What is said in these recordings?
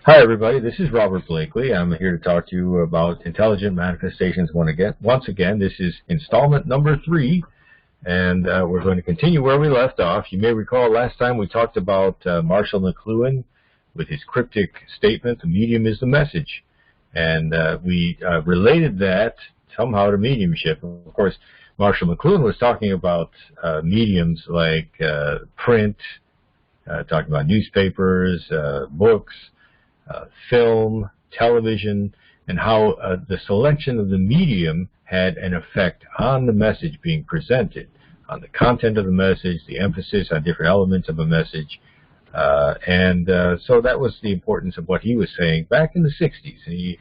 Hi everybody, this is Robert Blakely. I'm here to talk to you about intelligent manifestations once again. This is installment number 3, and we're going to continue where we left off. You may recall last time we talked about Marshall McLuhan with his cryptic statement, "The medium is the message." And we related that somehow to mediumship. Of course, Marshall McLuhan was talking about mediums like print, talking about newspapers, books, film, television, and how the selection of the medium had an effect on the message being presented, on the content of the message, the emphasis on different elements of a message. So that was the importance of what he was saying back in the 60s.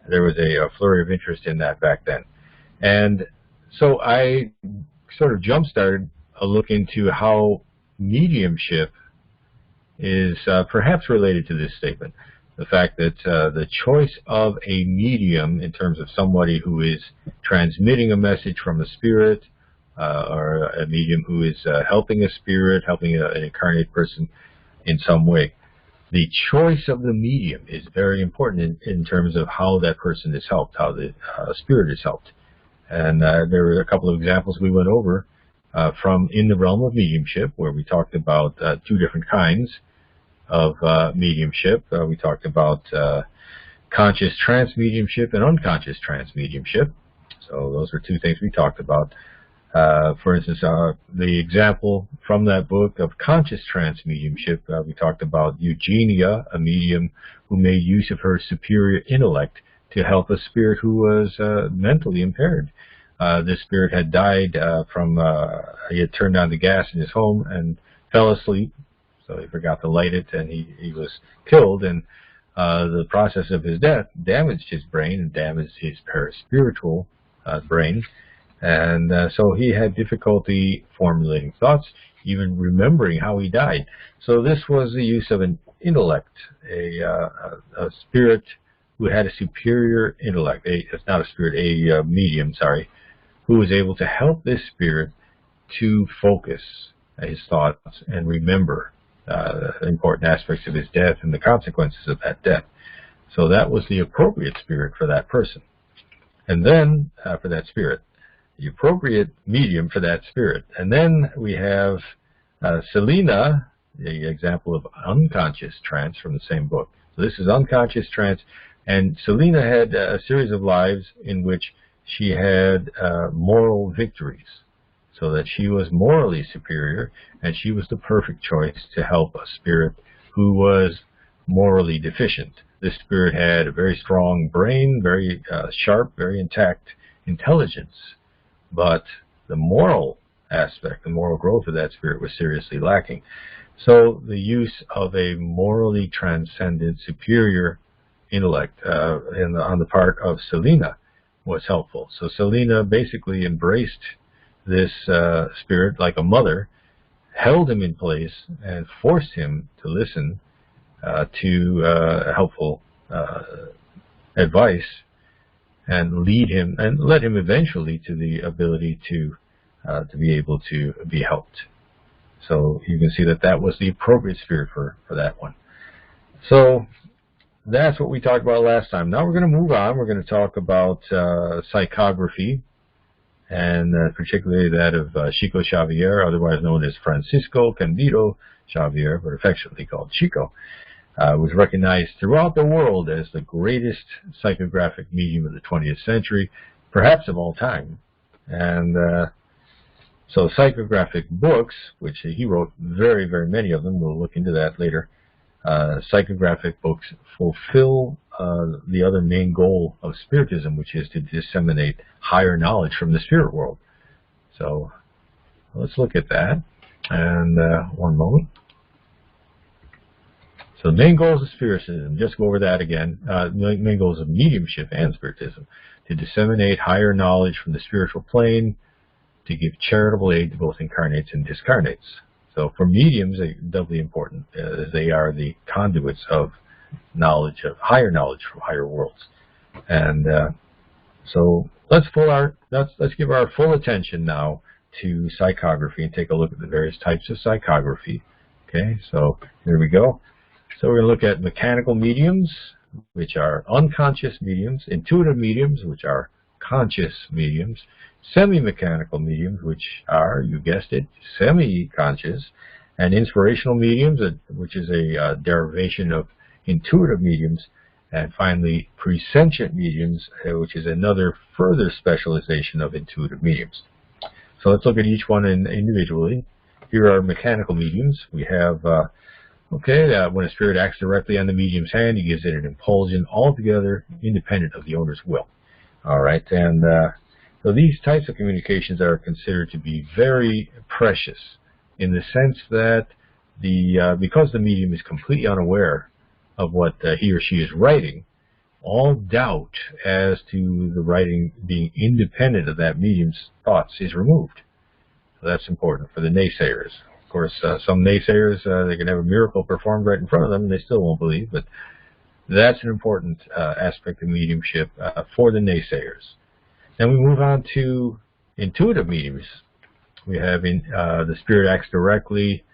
There was a flurry of interest in that back then. And so I sort of jump-started a look into how mediumship is perhaps related to this statement. The fact that the choice of a medium in terms of somebody who is transmitting a message from a spirit, or a medium who is helping a spirit, helping an incarnate person in some way. The choice of the medium is very important in terms of how that person is helped, how the spirit is helped. And there were a couple of examples we went over from in the realm of mediumship, where we talked about 2 different kinds of mediumship. We talked about conscious trance mediumship and unconscious trance mediumship. So those are 2 things we talked about. For instance, the example from that book of conscious trance mediumship, we talked about Eugenia, a medium who made use of her superior intellect to help a spirit who was mentally impaired. This spirit had died he had turned on the gas in his home and fell asleep. So he forgot to light it, and he was killed, and the process of his death damaged his brain and damaged his paraspiritual brain, and so he had difficulty formulating thoughts, even remembering how he died. So this was the use of an intellect, a spirit who had a superior intellect, it's not a spirit, a medium, sorry, who was able to help this spirit to focus his thoughts and remember important aspects of his death and the consequences of that death. So that was the appropriate spirit for that person. And then, for that spirit, the appropriate medium for that spirit. And then we have Selena, the example of unconscious trance from the same book. So this is unconscious trance. And Selena had a series of lives in which she had moral victories, so that she was morally superior, and she was the perfect choice to help a spirit who was morally deficient. This spirit had a very strong brain, very sharp, very intact intelligence, but the moral aspect, the moral growth of that spirit was seriously lacking. So the use of a morally transcendent, superior intellect on the part of Selena was helpful. So Selena basically embraced this spirit like a mother, held him in place, and forced him to listen to helpful advice, and lead him and led him eventually to the ability to be able to be helped. So you can see that that was the appropriate spirit for that one. So that's what we talked about last time. Now we're going to move on. We're going to talk about psychography, and particularly that of Chico Xavier, otherwise known as Francisco Candido Xavier, but affectionately called Chico. Was recognized throughout the world as the greatest psychographic medium of the 20th century, perhaps of all time. And so psychographic books, which he wrote very, very many of them, we'll look into that later, psychographic books fulfill the other main goal of Spiritism, which is to disseminate higher knowledge from the spirit world. So let's look at that. And one moment. So main goals of Spiritism, just go over that again. Main goals of mediumship and Spiritism: to disseminate higher knowledge from the spiritual plane, to give charitable aid to both incarnates and discarnates. So for mediums, they're doubly important, as they are the conduits of knowledge, of higher knowledge from higher worlds. And so let's give our full attention now to psychography and take a look at the various types of psychography. Okay, so here we go. So we're going to look at mechanical mediums, which are unconscious mediums, intuitive mediums, which are conscious mediums, semi-mechanical mediums, which are, you guessed it, semi-conscious, and inspirational mediums, which is a derivation of intuitive mediums, and finally presentient mediums, which is another further specialization of intuitive mediums. So let's look at each one individually. Here are mechanical mediums. We have, when a spirit acts directly on the medium's hand, he gives it an impulsion altogether independent of the owner's will. All right, and so these types of communications are considered to be very precious in the sense that because the medium is completely unaware of what he or she is writing, all doubt as to the writing being independent of that medium's thoughts is removed. So that's important for the naysayers. Of course, some naysayers, they can have a miracle performed right in front of them and they still won't believe, but that's an important aspect of mediumship for the naysayers. Then we move on to intuitive mediums. We have the spirit acts directly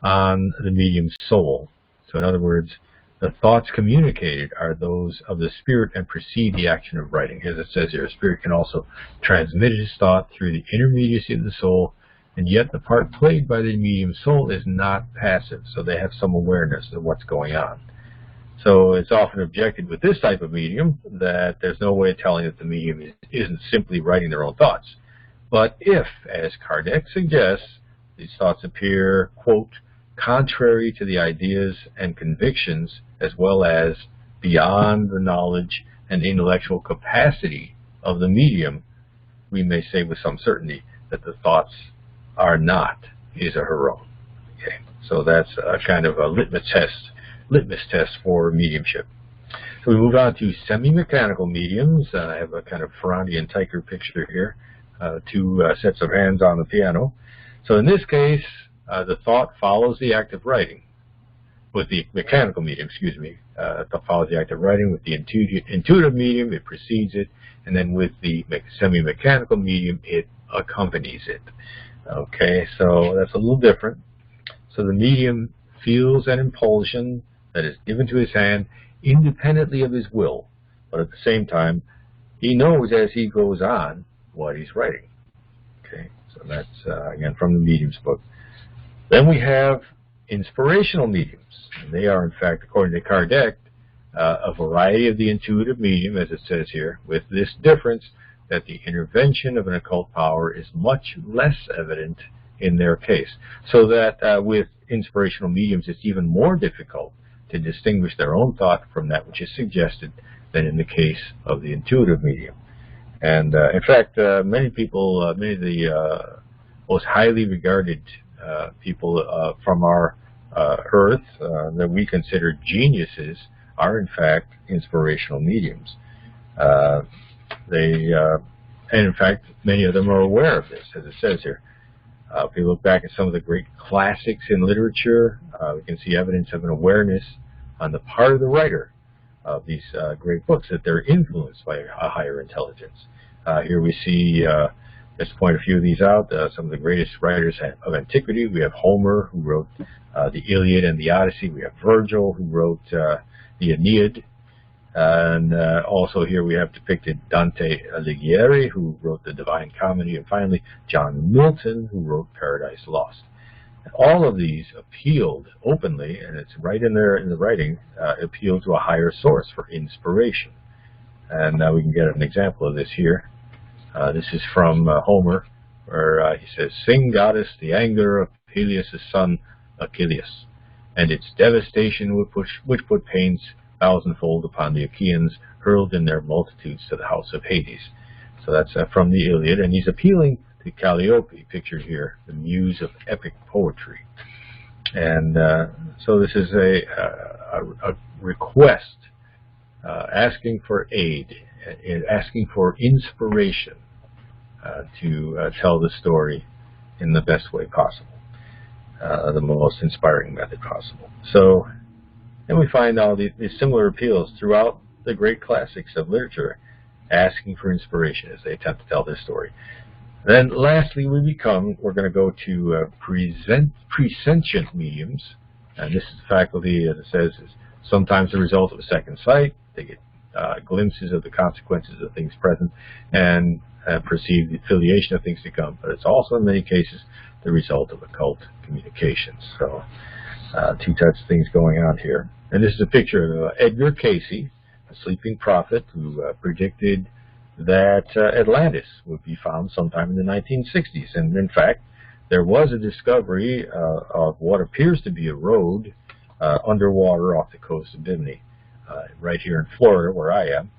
on the medium's soul. So in other words, the thoughts communicated are those of the spirit and precede the action of writing. As it says here, a spirit can also transmit his thought through the intermediacy of the soul, and yet the part played by the medium's soul is not passive, so they have some awareness of what's going on. So it's often objected with this type of medium that there's no way of telling that the medium isn't simply writing their own thoughts. But if, as Kardec suggests, these thoughts appear, quote, contrary to the ideas and convictions as well as beyond the knowledge and intellectual capacity of the medium, we may say with some certainty that the thoughts are not his or her own. Okay, so that's a kind of a litmus test for mediumship. So we move on to semi-mechanical mediums. I have a kind of Ferrandi and Teicher picture here, two sets of hands on the piano. So in this case, the thought follows the act of writing. With the mechanical medium, it follows the act of writing. With the intuitive medium, it precedes it, and then with the semi-mechanical medium, it accompanies it. Okay, so that's a little different. So the medium feels an impulsion that is given to his hand independently of his will, but at the same time, he knows as he goes on what he's writing. Okay, so that's, again, from the medium's book. Then we have inspirational mediums. And they are, in fact, according to Kardec, a variety of the intuitive medium, as it says here, with this difference that the intervention of an occult power is much less evident in their case. So that with inspirational mediums, it's even more difficult to distinguish their own thought from that which is suggested than in the case of the intuitive medium. And in fact, many people, many of the most highly regarded people from our earth that we consider geniuses are in fact inspirational mediums. And in fact, many of them are aware of this, as it says here. If we look back at some of the great classics in literature, we can see evidence of an awareness on the part of the writer of these great books that they're influenced by a higher intelligence. Here we see, let's point a few of these out, some of the greatest writers of antiquity. We have Homer, who wrote the Iliad and the Odyssey. We have Virgil, who wrote the Aeneid. And also here we have depicted Dante Alighieri, who wrote the Divine Comedy, and finally John Milton, who wrote Paradise Lost. And all of these appealed openly, and it's right in there in the writing, appealed to a higher source for inspiration. And now we can get an example of this here. This is from Homer, where he says, "Sing, goddess, the anger of Peleus' son Achilles, and its devastation which put pains thousandfold upon the Achaeans, hurled in their multitudes to the house of Hades." So that's from the Iliad, and he's appealing to Calliope, pictured here, the muse of epic poetry. And so this is a request, asking for aid, asking for inspiration to tell the story in the best way possible, the most inspiring method possible. So, and we find all these similar appeals throughout the great classics of literature, asking for inspiration as they attempt to tell this story. Then lastly, we're going to go to presentient mediums. And this is the faculty, as it says, is sometimes the result of a second sight. They get glimpses of the consequences of things present and perceive the affiliation of things to come. But it's also, in many cases, the result of occult communications. So two types of things going on here. And this is a picture of Edgar Cayce, a sleeping prophet who predicted that Atlantis would be found sometime in the 1960s. And in fact, there was a discovery of what appears to be a road underwater off the coast of Bimini, right here in Florida, where I am.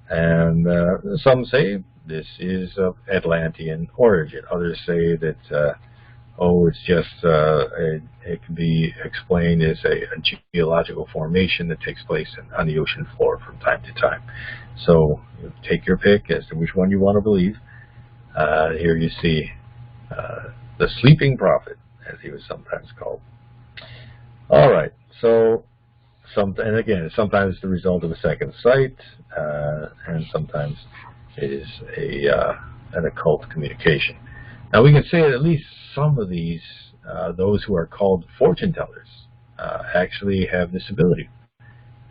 And some say this is of Atlantean origin. Others say that, it's just, it can be explained as a geological formation that takes place on the ocean floor from time to time. So take your pick as to which one you want to believe. Here you see the sleeping prophet, as he was sometimes called. All right, so and again, sometimes it's the result of a second sight, and sometimes it is an occult communication. Now we can say that at least some of these, those who are called fortune tellers, actually have this ability,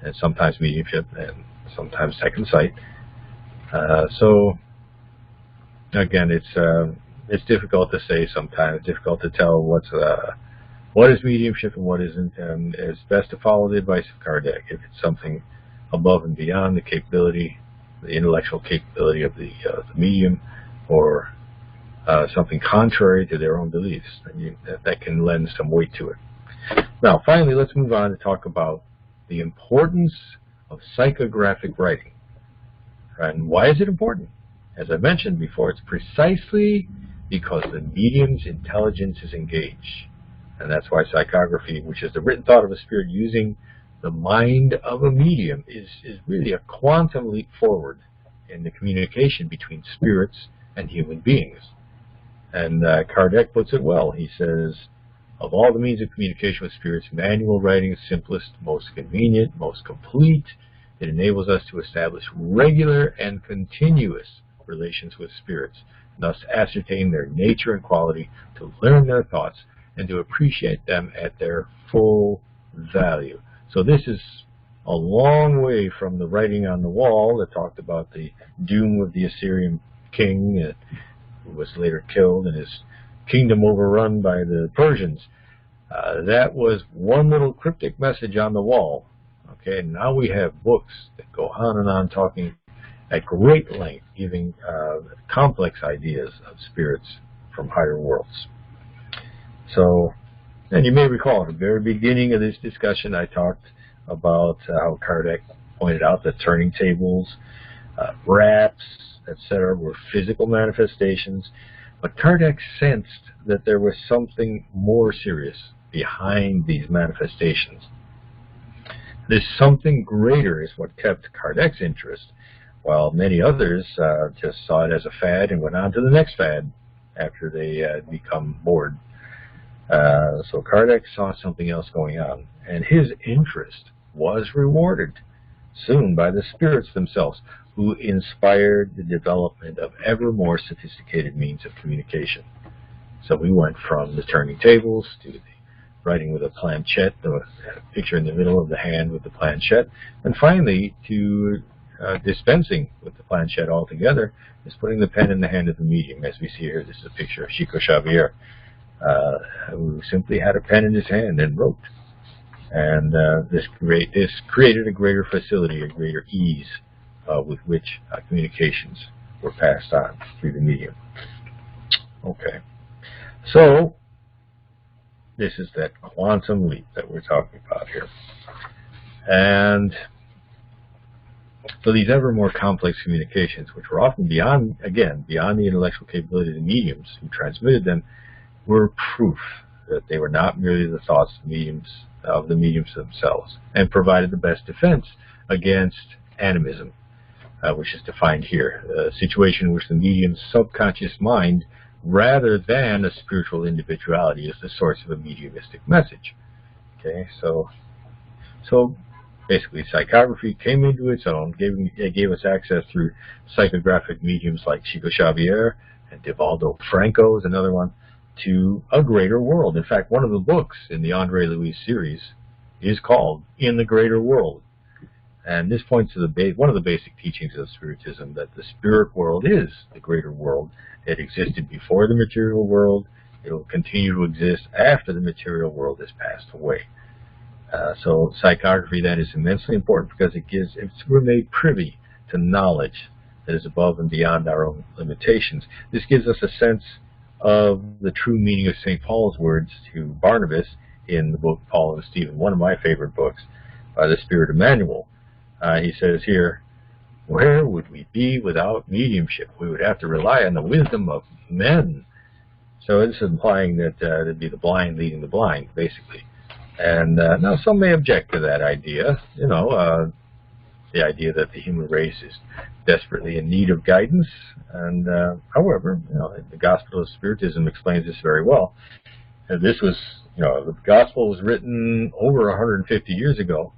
and sometimes mediumship, and sometimes second sight. So again, it's difficult to say sometimes, difficult to tell what is mediumship and what isn't, and it's best to follow the advice of Kardec. If it's something above and beyond the capability, the intellectual capability of the medium, or something contrary to their own beliefs, then that can lend some weight to it. Now, finally, let's move on to talk about the importance of psychographic writing. And why is it important? As I mentioned before, it's precisely because the medium's intelligence is engaged. And that's why psychography, which is the written thought of a spirit using the mind of a medium, is really a quantum leap forward in the communication between spirits and human beings. And Kardec puts it well. He says, of all the means of communication with spirits, manual writing is simplest, most convenient, most complete. It enables us to establish regular and continuous relations with spirits, and thus ascertain their nature and quality, to learn their thoughts, and to appreciate them at their full value. So this is a long way from the writing on the wall that talked about the doom of the Assyrian king, who was later killed and his kingdom overrun by the Persians. That was one little cryptic message on the wall. Okay, and now we have books that go on and on, talking at great length, giving complex ideas of spirits from higher worlds. So, and you may recall at the very beginning of this discussion, I talked about how Kardec pointed out that turning tables, raps, etc., were physical manifestations, but Kardec sensed that there was something more serious behind these manifestations. This something greater is what kept Kardec's interest, while many others just saw it as a fad and went on to the next fad after they had become bored. So Kardec saw something else going on, and his interest was rewarded soon by the spirits themselves, who inspired the development of ever more sophisticated means of communication. So we went from the turning tables to the writing with a planchette, the picture in the middle of the hand with the planchette, and finally to dispensing with the planchette altogether, is putting the pen in the hand of the medium. As we see here, this is a picture of Chico Xavier, who simply had a pen in his hand and wrote. And this created a greater facility, a greater ease with which communications were passed on through the medium. Okay, so this is that quantum leap that we're talking about here. And so these ever more complex communications, which were often beyond the intellectual capability of the mediums who transmitted them, were proof that they were not merely the thoughts of the mediums themselves, and provided the best defense against animism, which is defined here, a situation in which the medium's subconscious mind, rather than a spiritual individuality, is the source of a mediumistic message. Okay, so basically psychography came into its own, gave us access through psychographic mediums like Chico Xavier, and Divaldo Franco is another one. to a greater world. In fact, one of the books in the Andre Louis series is called In the Greater World. And this points to one of the basic teachings of Spiritism, that the spirit world is the greater world. It existed before the material world. It will continue to exist after the material world has passed away. So psychography then is immensely important because we're made privy to knowledge that is above and beyond our own limitations. This gives us a sense of the true meaning of St. Paul's words to Barnabas in the book Paul and Stephen, one of my favorite books by the Spirit Emmanuel. He says here, where would we be without mediumship? We would have to rely on the wisdom of men. So it's implying that it'd be the blind leading the blind, basically. And now some may object to that idea, the idea that the human race is desperately in need of guidance. And however, the Gospel of Spiritism explains this very well. This was, the Gospel was written over 150 years ago.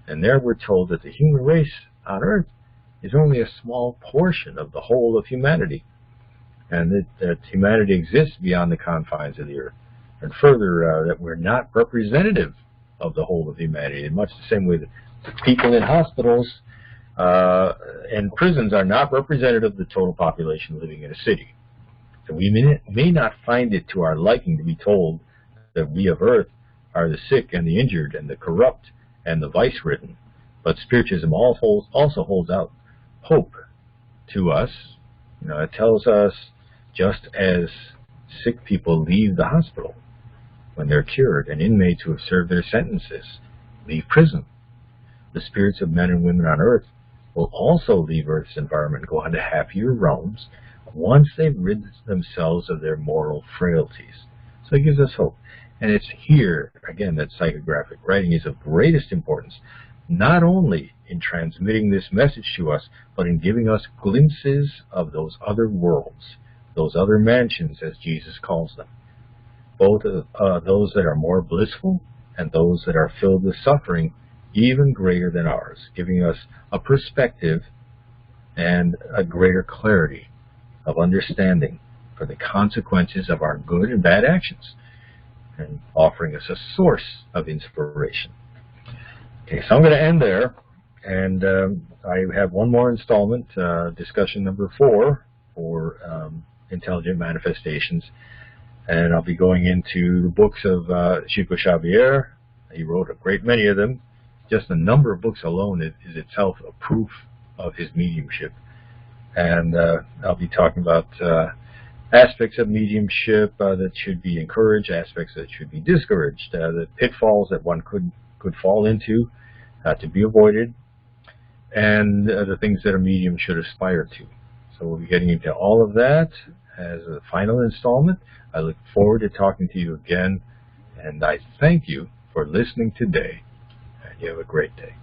And there we're told that the human race on earth is only a small portion of the whole of humanity, and that humanity exists beyond the confines of the earth. And further, that we're not representative of the whole of humanity, in much the same way that people in hospitals and prisons are not representative of the total population living in a city. So we may not find it to our liking to be told that we of earth are the sick and the injured and the corrupt and the vice-ridden, but Spiritism also holds out hope to us. It tells us, just as sick people leave the hospital when they're cured, and inmates who have served their sentences leave prison, the spirits of men and women on earth will also leave Earth's environment and go on to happier realms once they've rid themselves of their moral frailties. So it gives us hope. And it's here, again, that psychographic writing is of greatest importance, not only in transmitting this message to us, but in giving us glimpses of those other worlds, those other mansions, as Jesus calls them, both those that are more blissful and those that are filled with suffering, even greater than ours, giving us a perspective and a greater clarity of understanding for the consequences of our good and bad actions, and offering us a source of inspiration. Okay, so I'm going to end there, and I have one more installment, discussion number 4 for intelligent manifestations, and I'll be going into the books of Chico Xavier. He wrote a great many of them. Just the number of books alone is itself a proof of his mediumship, and I'll be talking about aspects of mediumship that should be encouraged, aspects that should be discouraged, the pitfalls that one could fall into to be avoided, and the things that a medium should aspire to. So we'll be getting into all of that as a final installment. I look forward to talking to you again, and I thank you for listening today, and you have a great day.